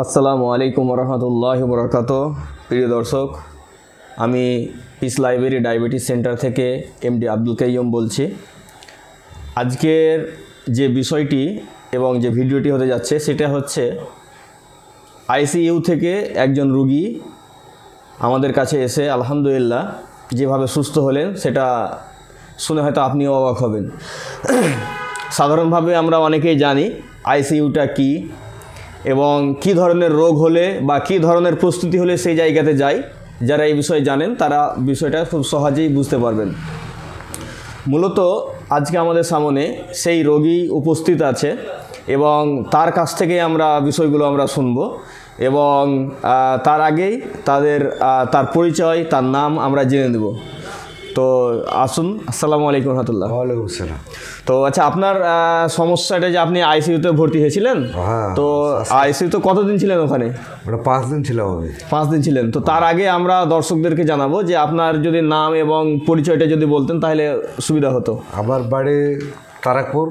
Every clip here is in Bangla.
আসসালামু আলাইকুম রহমতুল্লাহি ওয়া বারাকাতুহু। প্রিয় দর্শক, আমি পিস লাইব্রেরি ডায়াবেটিস সেন্টার থেকে এমডি আব্দুল কাইয়ুম বলছি। আজকের যে বিষয়টি এবং যে ভিডিওটি হতে যাচ্ছে সেটা হচ্ছে আইসিইউ থেকে একজন রুগী আমাদের কাছে এসে আলহামদুলিল্লাহ যেভাবে সুস্থ হলেন সেটা শুনে হয়তো আপনিও অবাক হবেন। সাধারণভাবে আমরা অনেকেই জানি আইসিইউটা কী এবং কী ধরনের রোগ হলে বা কী ধরনের প্রস্তুতি হলে সেই জায়গাতে যায়। যারা এই বিষয়ে জানেন তারা বিষয়টা খুব সহজেই বুঝতে পারবেন। মূলত আজকে আমাদের সামনে সেই রোগী উপস্থিত আছে এবং তার কাছ থেকে আমরা বিষয়গুলো আমরা শুনব এবং তার আগেই তার পরিচয়, তার নাম আমরা জেনে নেব। তো আসুন। আসসালামু আলাইকুম রহমতুল্লাহ। ওয়ালাইকুম আসসালাম। তো আচ্ছা, আপনার সমস্যাটা যে আপনি আইসিইউতে ভর্তি হয়েছিলেন, তো আইসিইউতে কতদিন ছিলেন ওখানে? ওটা 5 দিন ছিলাম আমি। 5 দিন ছিলেন। তো তার আগে আমরা দর্শকদেরকে জানাবো যে আপনার যদি নাম এবং পরিচয়টা যদি বলতেন তাহলে সুবিধা হতো। আমার বাড়ি তারাকপুর।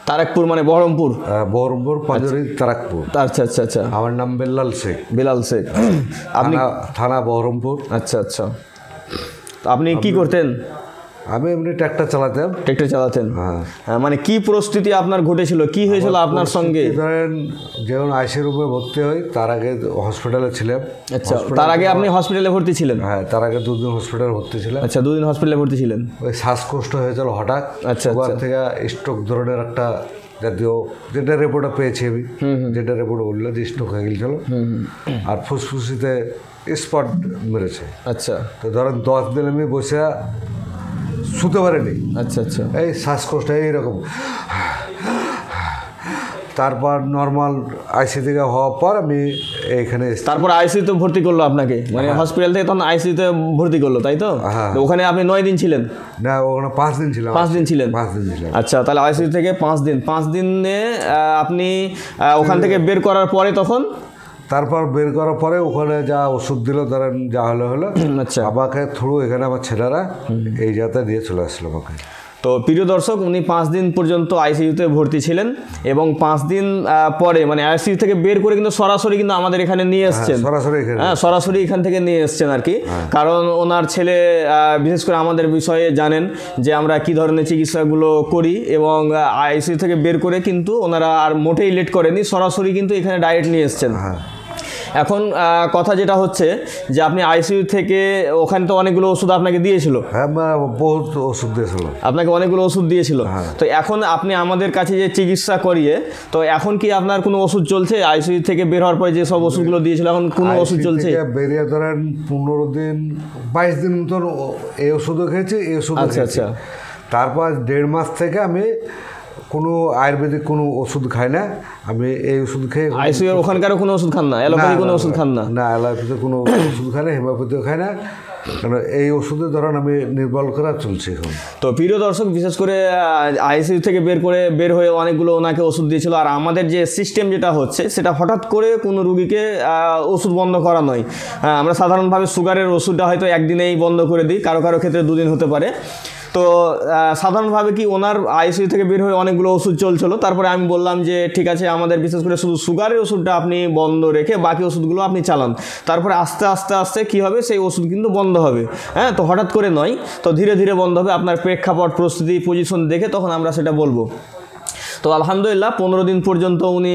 তারাকপুর মানে বহরমপুর? বহরমপুর পাঁচুরি তারাকপুর। আচ্ছা আচ্ছা আচ্ছা। আমার নাম বেলাল শেখ। বেলাল শেখ। আপনি থানা বহরমপুর। আচ্ছা আচ্ছা। তো আপনি কি করতেন? আমি এমনি ট্র্যাক্টর চালাতাম। ট্র্যাক্টর চালাতেন? হ্যাঁ। মানে কি পরিস্থিতি আপনার ঘটেছিল, কি হয়েছিল আপনার সঙ্গে? ধরেন যখন আইসি রুমে ভর্তি হই তার আগে হসপিটালে ছিলাম। আচ্ছা, তার আগে আপনি হসপিটালে ভর্তি ছিলেন? হ্যাঁ, তার আগে 2 দিন হসপিটালে ভর্তি ছিলাম। আচ্ছা, 2 দিন হসপিটালে ভর্তি ছিলেন। ওই শ্বাসকষ্ট হয়েছিল হঠাৎ। আচ্ছা, সুগার থেকে স্ট্রোক ধরনের একটা জাতীয়, যেটা রিপোর্টে পেয়েছি আমি, যেটা রিপোর্ট বললো যে স্ট্রোক হয়ে গেছিল আর ফুসফুসিতে স্পট মেরেছে। আচ্ছা। তো ধরেন 10 দিন আমি বসে শুতে পারিনি। আচ্ছা আচ্ছা। এই শ্বাসকষ্ট এইরকম। তারপর নর্মাল আইসি থেকে হওয়ার পর আমি এইখানে, তারপর আইসিইউতে ভর্তি করলো আপনাকে, মানে হসপিটাল থেকে তখন আইসিইউতে ভর্তি করলো, তাই তো? ওখানে আপনি 9 দিন ছিলেন? না, ওখানে 5 দিন ছিলাম। 5 দিন ছিলেন? 5 দিন ছিলাম। আচ্ছা, তাহলে আইসিইউ থেকে 5 দিন, 5 দিনে আপনি ওখান থেকে বের করার পরে তখন? তারপর বের করার পরে ওখানে যা ওষুধ দিল, ধরেন যা হলো। আচ্ছা। আমাকে থ্রু এখানে আমার ছেলেরা এই যাতে দিয়ে চলে আসলো আমাকে। তো প্রিয় দর্শক, উনি 5 দিন পর্যন্ত আইসিইউতে ভর্তি ছিলেন এবং 5 দিন পরে মানে আইসিইউ থেকে বের করে কিন্তু সরাসরি কিন্তু আমাদের এখানে নিয়ে এসছেন। সরাসরি এখান থেকে নিয়ে এসছেন আর কি। কারণ ওনার ছেলে বিশেষ করে আমাদের বিষয়ে জানেন যে আমরা কি ধরনের চিকিৎসাগুলো করি এবং আইসিইউ থেকে বের করে কিন্তু ওনারা আর মোটেই লেট করেনি, সরাসরি কিন্তু এখানে ডাইরেক্ট নিয়ে এসছেন। এখন কথা যেটা হচ্ছে যে আপনি আইসিইউ থেকে ওখানে তো অনেকগুলো ওষুধ আপনাকে দিয়েছিল। হ্যাঁ, বহুত ওষুধ দিয়েছিল, আপনাকে অনেকগুলো ওষুধ দিয়েছিল। তো এখন আপনি আমাদের কাছে যে চিকিৎসা করিয়ে, তো এখন কি আপনার কোনো ওষুধ চলছে? আইসিইউ থেকে বের হওয়ার পরে যে সব ওষুধগুলো দিয়েছিল এখন কোনো ওষুধ চলছে? বেরিয়ে ধরেন 15 দিন 22 দিন মতন এই ওষুধও খেয়েছি, এই ওষুধ। আচ্ছা আচ্ছা। তারপর 1.5 মাস থেকে আমি কোনো আয়ুর্বেদিক কোনো ওষুধ খাই না। আমি এই ওষুধ খেয়ে আইসিইউ ওখানকারও কোনো ওষুধ খান না? অ্যালোপ্যাথি কোনো ওষুধ খান না? না, অ্যালোপ্যাথি কোনো ওষুধ খাই না, হোমিওপ্যাথিও খাই না। কারণ এই ওষুধে ধরেন আমি নির্ভর করা চলছে এখন। তো প্রিয় দর্শক, বিশেষ করে আইসিইউ থেকে বের হয়ে অনেকগুলো ওনাকে ওষুধ দিয়েছিল। আর আমাদের যে সিস্টেম যেটা হচ্ছে সেটা হঠাৎ করে কোনো রুগীকে ওষুধ বন্ধ করা নয়। আমরা সাধারণভাবে সুগারের ওষুধটা হয়তো একদিনেই বন্ধ করে দিই, কারো ক্ষেত্রে 2 দিন হতে পারে। তো সাধারণভাবে কি ওনার আইসিইউ থেকে বের হয়ে অনেকগুলো ওষুধ চলছিল। তারপরে আমি বললাম যে ঠিক আছে, আমাদের বিশেষ করে শুধু সুগারের ওষুধটা আপনি বন্ধ রেখে বাকি ওষুধগুলো আপনি চালান। তারপরে আস্তে আস্তে আস্তে কী হবে, সেই ওষুধ কিন্তু বন্ধ হবে। হ্যাঁ, তো হঠাৎ করে নয়, তো ধীরে ধীরে বন্ধ হবে। আপনার প্রেক্ষাপট, প্রস্তুতি, পজিশন দেখে তখন আমরা সেটা বলবো। তো আলহামদুলিল্লাহ 15 দিন পর্যন্ত উনি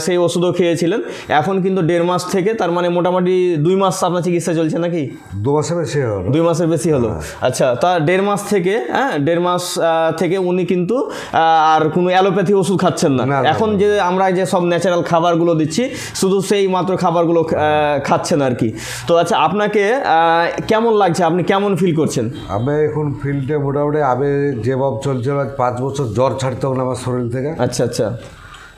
সেই ওষুধও খেয়েছিলেন। এখন কিন্তু 1.5 মাস থেকে, তার মানে মোটামুটি 2 মাস আপনার চিকিৎসা চলছে নাকি? 2 মাসের বেশি হলো। 2 মাসের বেশি হলো। আচ্ছা, তা 1.5 মাস থেকে 1.5 মাস থেকে উনি কিন্তু আর কোনো অ্যালোপ্যাথি ওষুধ খাচ্ছেন না। এখন যে আমরা যে সব ন্যাচারাল খাবারগুলো দিচ্ছি, শুধু সেই মাত্র খাবারগুলো খাচ্ছেন আর কি। তো আচ্ছা, আপনাকে কেমন লাগছে, আপনি কেমন ফিল করছেন? আমি এখন ফিলটা মোটামুটি আগে যেভাবে চলছিল, 5 বছর জ্বর ছাড়তে হবে না আমার শরীর থেকে। আচ্ছা আচ্ছা।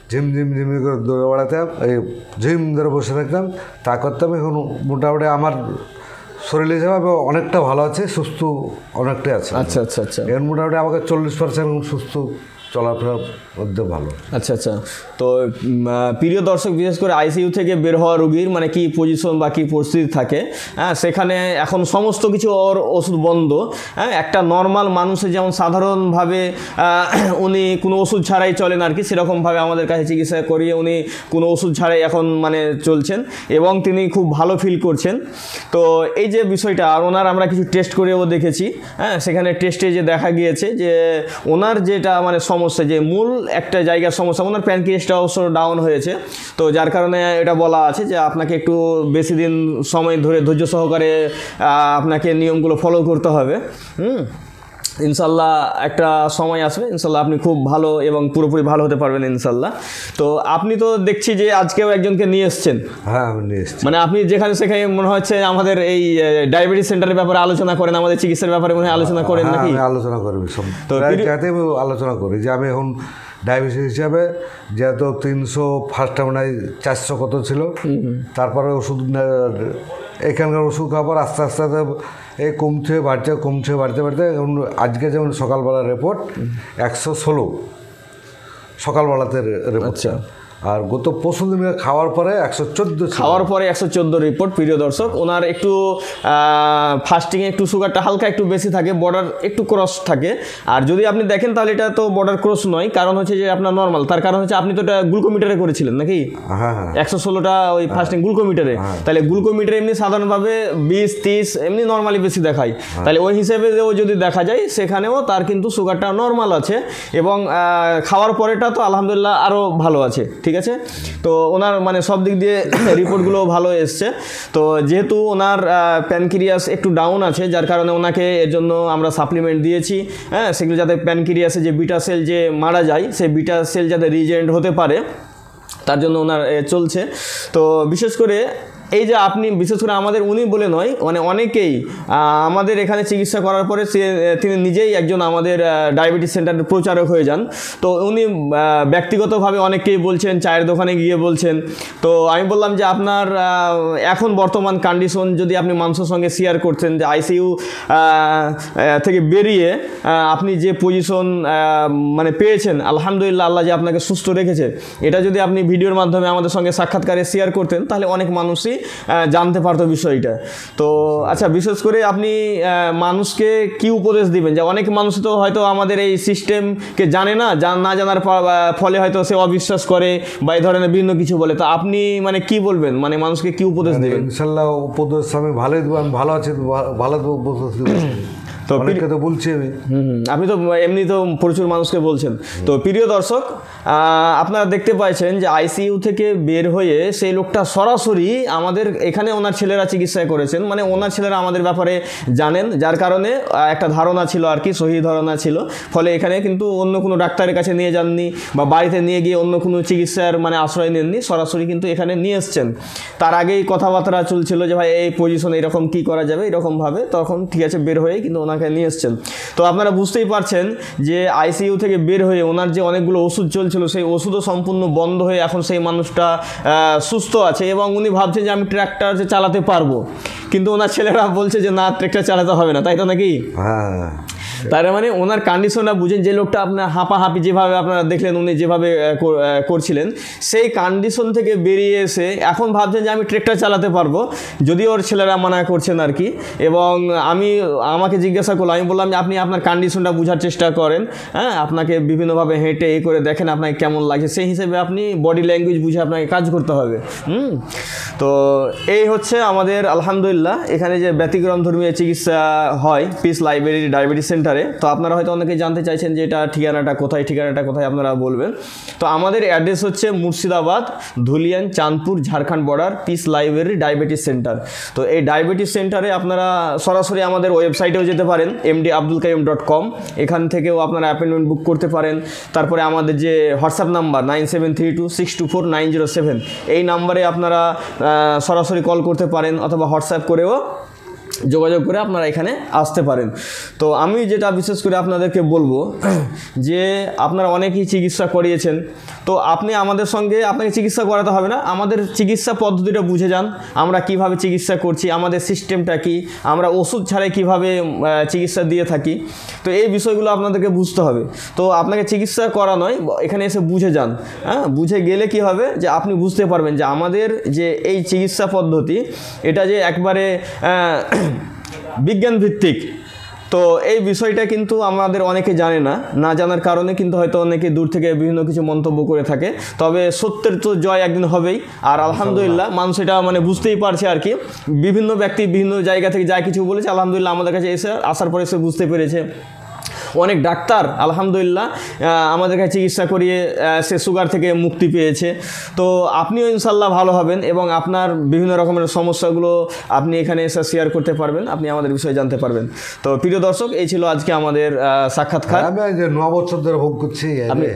ঝিমঝিম করে দৌড়ে বেড়াতাম, এই ঝিম ধরে বসে থাকতাম, তা করতাম। এখন মোটামুটি আমার শরীর হিসাবে অনেকটা ভালো আছে, সুস্থ অনেকটাই আছে। আচ্ছা আচ্ছা আচ্ছা। এখন মোটামুটি আমাকে 40% সুস্থ চলাফেরার মধ্যে ভালো। আচ্ছা আচ্ছা, তো প্রিয় দর্শক, বিশেষ করে আইসিইউ থেকে বের হওয়া রোগীর মানে কি পজিশন বা কী পরিস্থিতি থাকে, হ্যাঁ, সেখানে এখন সমস্ত কিছু ওর ওষুধ বন্ধ। হ্যাঁ, একটা নর্মাল মানুষের যেমন সাধারণভাবে উনি কোনো ওষুধ ছাড়াই চলেন আর কি, সেরকমভাবে আমাদের কাছে চিকিৎসা করিয়ে উনি কোনো ওষুধ ছাড়াই এখন মানে চলছেন এবং তিনি খুব ভালো ফিল করছেন। তো এই যে বিষয়টা, আর ওনার আমরা কিছু টেস্ট করেও দেখেছি। হ্যাঁ, সেখানে টেস্টে যে দেখা গিয়েছে যে ওনার যেটা মানে সমস্যা, যে মূল একটা জায়গার সমস্যা, ওনার প্যানক্রিয়াসটা অবশ্য ডাউন হয়েছে। তো যার কারণে এটা বলা আছে যে আপনাকে একটু বেশি দিন সময় ধরে ধৈর্য সহকারে আপনাকে নিয়মগুলো ফলো করতে হবে। ইনশাল্লাহ একটা সময় আসবে, ইনশাল্লাহ আপনি খুব ভালো এবং পুরোপুরি ভালো হতে পারবেন ইনশাল্লাহ। তো আপনি তো দেখছি যে আজকেও একজনকে নিয়ে এসছেন। হ্যাঁ, আমি নিয়ে এসেছি। মানে আপনি যেখানে সেখানে মনে হচ্ছে আমাদের এই ডায়াবেটিস সেন্টারের ব্যাপারে আলোচনা করেন, আমাদের চিকিৎসার ব্যাপারে মনে হয় আলোচনা করেন নাকি? আমি আলোচনা করি, তো যাতে আমি আলোচনা করি যে আমি এখন ডায়াবেটিস হিসাবে যেহেতু 300 ফার্স্টে মনে হয় 400 কত ছিল, তারপরে ওষুধ এখানকার ওষুধ খাবার আস্তে আস্তে এই কমছে বাড়তে এখন আজকে যেমন সকালবেলা রিপোর্ট 116 সকালবেলাতে রিপোর্ট। আচ্ছা, আর গত পরশু দিন খাওয়ার পরে 114 খাওয়ার পরে 114 রিপোর্ট। প্রিয় দর্শক, ওনার একটু ফাস্টিংয়ে একটু সুগারটা হালকা একটু বেশি থাকে, বর্ডার একটু ক্রস থাকে। আর যদি আপনি দেখেন তাহলে এটা তো বর্ডার ক্রস নয়, কারণ হচ্ছে যে আপনার নর্মাল। তার কারণ হচ্ছে আপনি তো এটা গ্লুকোমিটারে করেছিলেন নাকি? হ্যাঁ, 116টা ওই ফাস্টিং গ্লুকোমিটারে। তাহলে গ্লুকোমিটারে এমনি সাধারণভাবে 20-30 এমনি নর্মালি বেশি দেখায়। তাহলে ওই হিসেবে যদি দেখা যায় সেখানেও তার কিন্তু সুগারটা নর্মাল আছে এবং খাওয়ার পরেটা তো আলহামদুলিল্লাহ আরও ভালো আছে। ঠিক আছে, তো ওনার মানে সব দিক দিয়ে রিপোর্টগুলো ভালো এসছে। তো যেহেতু ওনার প্যানক্রিয়াস একটু ডাউন আছে, যার কারণে ওনাকে এর জন্য আমরা সাপ্লিমেন্ট দিয়েছি। হ্যাঁ, সেগুলো যাতে প্যানক্রিয়াসে যে বিটা সেল যে মারা যায়, সেই বিটা সেল যাতে রিজেন্ট হতে পারে, তার জন্য ওনার চলছে। তো বিশেষ করে এই যে আপনি, বিশেষ করে আমাদের উনি বলে নয়, মানে অনেকেই আমাদের এখানে চিকিৎসা করার পরে তিনি নিজেই একজন আমাদের ডায়াবেটিস সেন্টারের প্রচারক হয়ে যান। তো উনি ব্যক্তিগতভাবে অনেককেই বলছেন, চায়ের দোকানে গিয়ে বলছেন। তো আমি বললাম যে আপনার এখন বর্তমান কন্ডিশন যদি আপনি মানুষের সঙ্গে শেয়ার করতেন, যে আইসিইউ থেকে বেরিয়ে আপনি যে পজিশন মানে পেয়েছেন, আলহামদুলিল্লাহ আল্লাহ যে আপনাকে সুস্থ রেখেছে, এটা যদি আপনি ভিডিওর মাধ্যমে আমাদের সঙ্গে সাক্ষাৎকারে শেয়ার করতেন, তাহলে অনেক মানুষই জানতে পারতো বিষয়টা। তো আচ্ছা, বিশেষ করে আপনি মানুষকে কি উপদেশ দিবেন? যে অনেক মানুষ তো হয়তো আমাদের এই সিস্টেমকে জানে না, না জানার ফলে হয়তো সে অবিশ্বাস করে বা এই ধরনের বিভিন্ন কিছু বলে। তো আপনি মানে কি বলবেন, মানে মানুষকে কি উপদেশ দিবেন? ইনশাল্লাহ উপদেশ আমি ভালোই দেবো, আমি ভালো আছি, ভালো উপদেশ দেবো। তো অনেককে তো বলছি আমি। আপনি তো এমনি তো প্রচুর মানুষকে বলছেন। তো প্রিয় দর্শক, আপনারা দেখতে পাচ্ছেন যে আইসিইউ থেকে বের হয়ে সেই লোকটা সরাসরি আমাদের এখানে ওনার ছেলেরা চিকিৎসা করেছেন, মানে ওনার ছেলেরা আমাদের ব্যাপারে জানেন, যার কারণে একটা ধারণা ছিল আর কি, সহি ধারণা ছিল। ফলে এখানে কিন্তু অন্য কোনো ডাক্তারের কাছে নিয়ে যাননি বা বাড়িতে নিয়ে গিয়ে অন্য কোনো চিকিৎসার মানে আশ্রয় নেননি, সরাসরি কিন্তু এখানে নিয়ে এসছেন। তার আগেই কথাবার্তা চলছিল যে ভাই এই পজিশনে এরকম কি করা যাবে, এরকমভাবে, তখন ঠিক আছে বের হয়ে কিন্তু ওনাকে নিয়ে এসছেন। তো আপনারা বুঝতেই পারছেন যে আইসিইউ থেকে বের হয়ে ওনার যে অনেকগুলো ওষুধ চলছিল, সেই ওষুধও সম্পূর্ণ বন্ধ হয়ে এখন সেই মানুষটা সুস্থ আছে এবং উনি ভাবছেন যে আমি ট্র্যাক্টর যে চালাতে পারবো, কিন্তু ওনার ছেলেরা বলছে যে না, ট্র্যাক্টর চালাতে হবে না, তাই তো নাকি? হ্যাঁ, তার মানে ওনার কন্ডিশনটা বুঝেন, যে লোকটা আপনার হাঁপাহাঁপি যেভাবে আপনারা দেখলেন উনি যেভাবে করছিলেন, সেই কন্ডিশন থেকে বেরিয়ে এসে এখন ভাবছেন যে আমি ট্র্যাক্টর চালাতে পারবো, যদিও ওর ছেলেরা মানা করছেন আর কি। এবং আমাকে জিজ্ঞাসা করলো, আমি বললাম যে আপনি আপনার কন্ডিশনটা বোঝার চেষ্টা করেন, হ্যাঁ, আপনাকে বিভিন্নভাবে হেঁটে করে দেখেন আপনাকে কেমন লাগছে, সেই হিসেবে আপনি বডি ল্যাঙ্গুয়েজ বুঝে আপনাকে কাজ করতে হবে। তো এই হচ্ছে আমাদের আলহামদুলিল্লাহ এখানে যে ব্যতিক্রম ধর্মীয় চিকিৎসা হয় পিস লাইব্রেরি ডায়াবেটিস সেন্টারে। তো আপনারা হয়তো অনেকে জানতে চাইছেন যে এটা ঠিকানাটা কোথায় আপনারা বলবেন। তো আমাদের অ্যাড্রেস হচ্ছে Murshidabad, Dhulian, Chandpur, Jharkhand border, piece library diabetes centre. তো এই ডায়াবেটিস সেন্টারে আপনারা সরাসরি আমাদের ওয়েবসাইটেও যেতে পারেন, mdabdulkayyum.com, এখান থেকেও আপনারা অ্যাপয়েন্টমেন্ট বুক করতে পারেন। তারপরে আমাদের যে হোয়াটসঅ্যাপ নাম্বার 9732624907, এই নাম্বারে আপনারা সরাসরি কল করতে পারেন অথবা হোয়াটসঅ্যাপ করেও যোগাযোগ করে আপনারা এখানে আসতে পারেন। তো আমি যেটা বিশেষ করে আপনাদেরকে বলবো যে আপনারা অনেকেই চিকিৎসা করিয়েছেন, তো আপনি আমাদের সঙ্গে আপনাকে চিকিৎসা করাতে হবে না, আমাদের চিকিৎসা পদ্ধতিটা বুঝে যান, আমরা কিভাবে চিকিৎসা করছি, আমাদের সিস্টেমটা কি, আমরা ওষুধ ছাড়াই কিভাবে চিকিৎসা দিয়ে থাকি। তো এই বিষয়গুলো আপনাদেরকে বুঝতে হবে। তো আপনাকে চিকিৎসা করা নয়, এখানে এসে বুঝে যান। হ্যাঁ, বুঝে গেলে কি হবে যে আপনি বুঝতে পারবেন যে আমাদের যে এই চিকিৎসা পদ্ধতি এটা যে একবারে বিজ্ঞান ভিত্তিক। তো এই বিষয়টা কিন্তু আমাদের অনেকে জানে না, না জানার কারণে কিন্তু হয়তো অনেকে দূর থেকে বিভিন্ন কিছু মন্তব্য করে থাকে। তবে সত্যের তো জয় একদিন হবেই। আর আলহামদুলিল্লাহ মানুষ এটা মানে বুঝতেই পারছে আর কি। বিভিন্ন ব্যক্তি বিভিন্ন জায়গা থেকে যা কিছু বলেছে, আলহামদুলিল্লাহ আমাদের কাছে আসার পরে সে বুঝতে পেরেছে। অনেক ডাক্তার আলহামদুলিল্লাহ আমাদের কাছে চিকিৎসা করিয়ে সে সুগার থেকে মুক্তি পেয়েছে। তো আপনিও ইনশাল্লাহ ভালো হবেন এবং আপনার বিভিন্ন রকমের সমস্যাগুলো আপনি এখানে এসে শেয়ার করতে পারবেন, আপনি আমাদের বিষয়ে জানতে পারবেন। তো প্রিয় দর্শক, এই ছিল আজকে আমাদের সাক্ষাৎকার। আমি যে 9 বছর ধরে ভোগ করছি, আপনি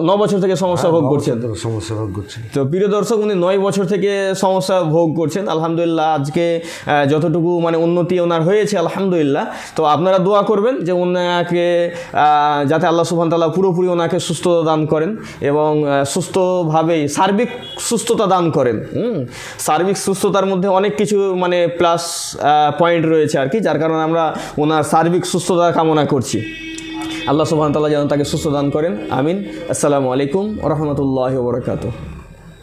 9 বছর থেকে সমস্যা ভোগ করছেন। সমস্যা ভোগ করছি। তো প্রিয় দর্শক, উনি 9 বছর থেকে সমস্যা ভোগ করছেন। আলহামদুলিল্লাহ আজকে যতটুকু মানে উন্নতি ওনার হয়েছে আলহামদুলিল্লাহ। তো আপনারা দোয়া করবেন যে ওনাকে যাতে আল্লাহ সুবহানাহু ওয়া তাআলা পুরোপুরি ওনাকে সুস্থতা দান করেন এবং সুস্থভাবেই সার্বিক সুস্থতা দান করেন। সার্বিক সুস্থতার মধ্যে অনেক কিছু মানে প্লাস পয়েন্ট রয়েছে আর কি, যার কারণে আমরা ওনার সার্বিক সুস্থতা কামনা করছি। আল্লাহ সুবহানাহু ওয়া তাআলা যেন তাকে সুস্থ দান করেন। আমিন। আসসালামু আলাইকুম ওয়া রাহমাতুল্লাহি ওয়া বারাকাতুহু।